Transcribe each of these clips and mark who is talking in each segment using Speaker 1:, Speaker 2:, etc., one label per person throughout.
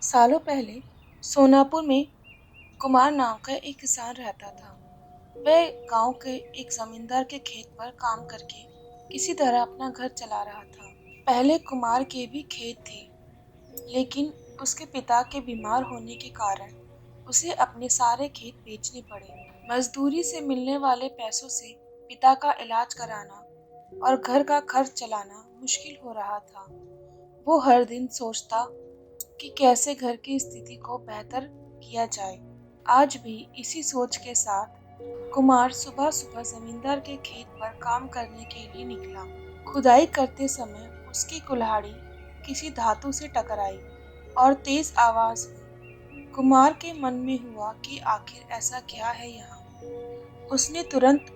Speaker 1: सालों पहले सोनापुर में कुमार नाम का एक किसान रहता था। वह गांव के एक जमींदार के खेत पर काम करके किसी तरह अपना घर चला रहा था। पहले कुमार के भी खेत थे, लेकिन उसके पिता के बीमार होने के कारण उसे अपने सारे खेत बेचने पड़े। मजदूरी से मिलने वाले पैसों से पिता का इलाज कराना और घर का खर्च चलाना मुश्किल हो रहा था। वो हर दिन सोचता कि कैसे घर की स्थिति को बेहतर किया जाए। आज भी इसी सोच के साथ कुमार सुबह-सुबह जमींदार के खेत पर काम करने के लिए निकला। खुदाई करते समय उसकी कुल्हाड़ी किसी धातु से टकराई और तेज आवाज हुई। कुमार के मन में हुआ कि आखिर ऐसा क्या है यहाँ। उसने तुरंत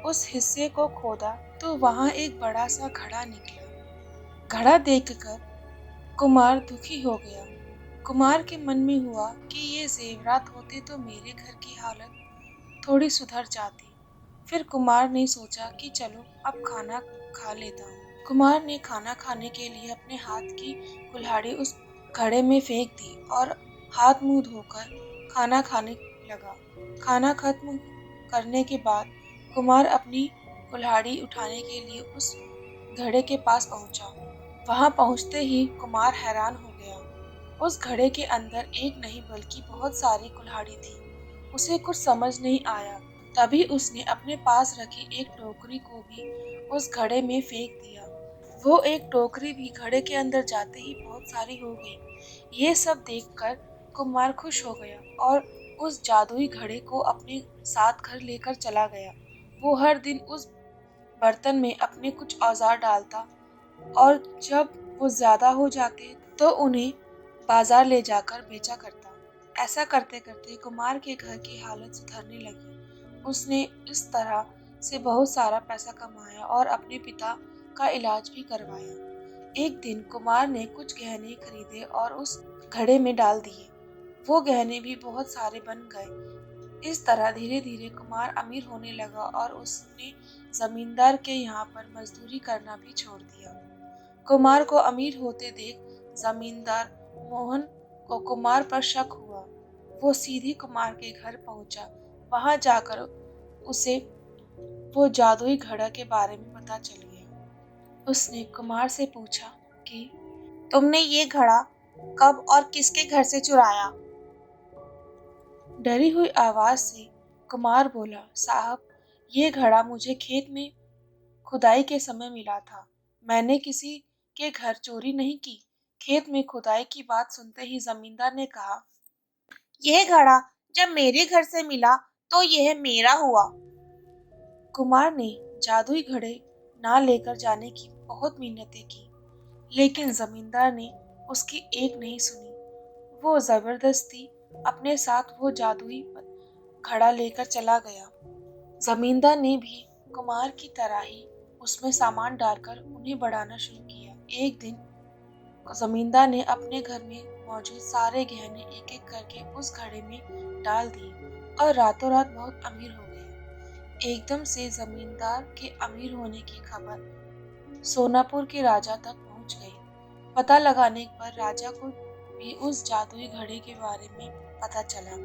Speaker 1: उस हिस्से को खोदा तो वहाँ एक बड़ा सा घड़ा निकला। घड़ा देखकर कुमार दुखी हो गया। कुमार के मन में हुआ कि ये जेवरात होते तो मेरे घर की हालत थोड़ी सुधर जाती। फिर कुमार ने सोचा कि चलो अब खाना खा लेता हूँ। कुमार ने खाना खाने के लिए अपने हाथ की कुल्हाड़ी उस घड़े में फेंक दी और हाथ मुंह धोकर खाना खाने लगा। खाना खत्म करने के बाद कुमार अपनी कुल्हाड़ी उठाने के लिए उस घड़े के पास पहुंचा। वहां पहुंचते ही कुमार हैरान हो गया। उस घड़े के अंदर एक नहीं बल्कि बहुत सारी कुल्हाड़ी थी। उसे कुछ समझ नहीं आया। तभी उसने अपने पास रखी एक टोकरी को भी उस घड़े में फेंक दिया। वो एक टोकरी भी घड़े के अंदर जाते ही बहुत सारी हो गई। ये सब देखकर कुमार खुश हो गया और उस जादुई घड़े को अपने साथ घर लेकर चला गया। वो हर दिन उस बर्तन में अपने कुछ औजार डालता और जब वो ज्यादा हो जाते तो उन्हें बाजार ले जाकर बेचा करता। ऐसा करते करते कुमार के घर की हालत सुधरने लगी। उसने इस तरह से बहुत सारा पैसा कमाया और अपने पिता का इलाज भी करवाया। एक दिन कुमार ने कुछ गहने खरीदे और उस घड़े में डाल दिए। वो गहने भी बहुत सारे बन गए। इस तरह धीरे धीरे कुमार अमीर होने लगा और उसने जमींदार के यहाँ पर मजदूरी करना भी छोड़ दिया। कुमार को अमीर होते देख जमींदार मोहन को कुमार पर शक हुआ। वो सीधे कुमार के घर पहुंचा। वहां जाकर उसे वो जादुई घड़ा के बारे में पता चल गया। उसने कुमार से पूछा कि तुमने ये घड़ा कब और किसके घर से चुराया? डरी हुई आवाज से कुमार बोला, साहब, ये घड़ा मुझे खेत में खुदाई के समय मिला था। मैंने किसी के घर चोरी नहीं की। खेत में खुदाई की बात सुनते ही जमींदार ने कहा, यह घड़ा जब मेरे घर से मिला तो यह मेरा हुआ। कुमार ने जादुई घड़े ना लेकर जाने की बहुत मिन्नतें की, लेकिन जमींदार ने उसकी एक नहीं सुनी। वो जबरदस्ती अपने साथ वो जादुई घड़ा लेकर चला गया। जमींदार ने भी कुमार की तरह ही उसमें सामान डालकर उन्हें बढ़ाना शुरू किया। एक दिन जमींदार ने अपने घर में मौजूद सारे गहने एक एक करके उस घड़े में डाल दिए और रातों रात बहुत अमीर हो गए। एकदम से जमींदार के अमीर होने की खबर सोनापुर के राजा तक पहुंच गई। पता लगाने पर राजा को भी उस जादुई घड़े के बारे में पता चला।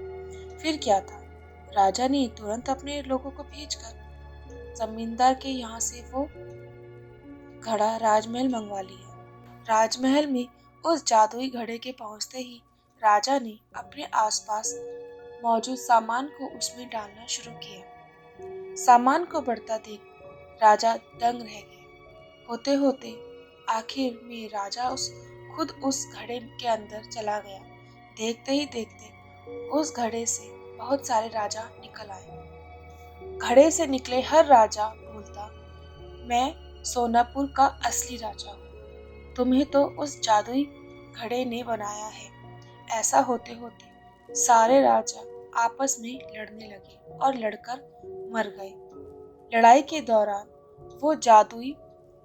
Speaker 1: फिर क्या था, राजा ने तुरंत अपने लोगों को भेजकर जमींदार के यहाँ से वो घड़ा राजमहल मंगवा लिया। राजमहल में उस जादुई घड़े के पहुंचते ही राजा ने अपने आसपास मौजूद सामान को उसमें डालना शुरू किया। सामान को बढ़ता देख राजा दंग रह गए। होते होते आखिर में राजा खुद उस घड़े के अंदर चला गया। देखते ही देखते उस घड़े से बहुत सारे राजा निकल आए। घड़े से निकले हर राजा बोलता, मैं सोनापुर का असली राजा हूँ। तुम्हें तो उस जादुई घड़े ने बनाया है। ऐसा होते होते सारे राजा आपस में लड़ने लगे और लड़कर मर गए। लड़ाई के दौरान वो जादुई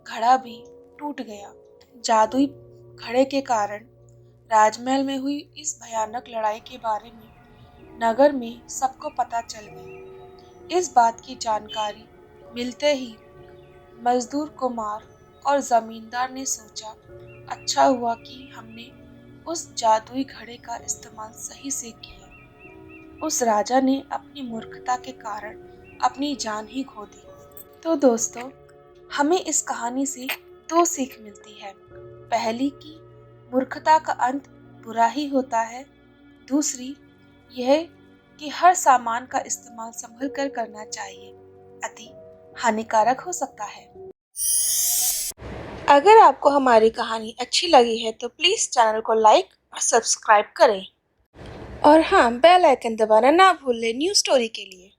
Speaker 1: घड़ा भी टूट गया। जादुई घड़े के कारण राजमहल में हुई इस भयानक लड़ाई के बारे में नगर में सबको पता चल गई। इस बात की जानकारी मिलते ही मजदूर कुमार और जमींदार ने सोचा, अच्छा हुआ कि हमने उस जादुई घड़े का इस्तेमाल सही से किया, उस राजा ने अपनी मूर्खता के कारण अपनी जान ही खो दी। तो दोस्तों, हमें इस कहानी से दो सीख मिलती है। पहली कि मूर्खता का अंत बुरा ही होता है। दूसरी यह कि हर सामान का इस्तेमाल संभल कर करना चाहिए, अति हानिकारक हो सकता है। अगर आपको हमारी कहानी अच्छी लगी है तो प्लीज़ चैनल को लाइक और सब्सक्राइब करें। और हाँ, बेल आइकन दबाना ना भूलें न्यू स्टोरी के लिए।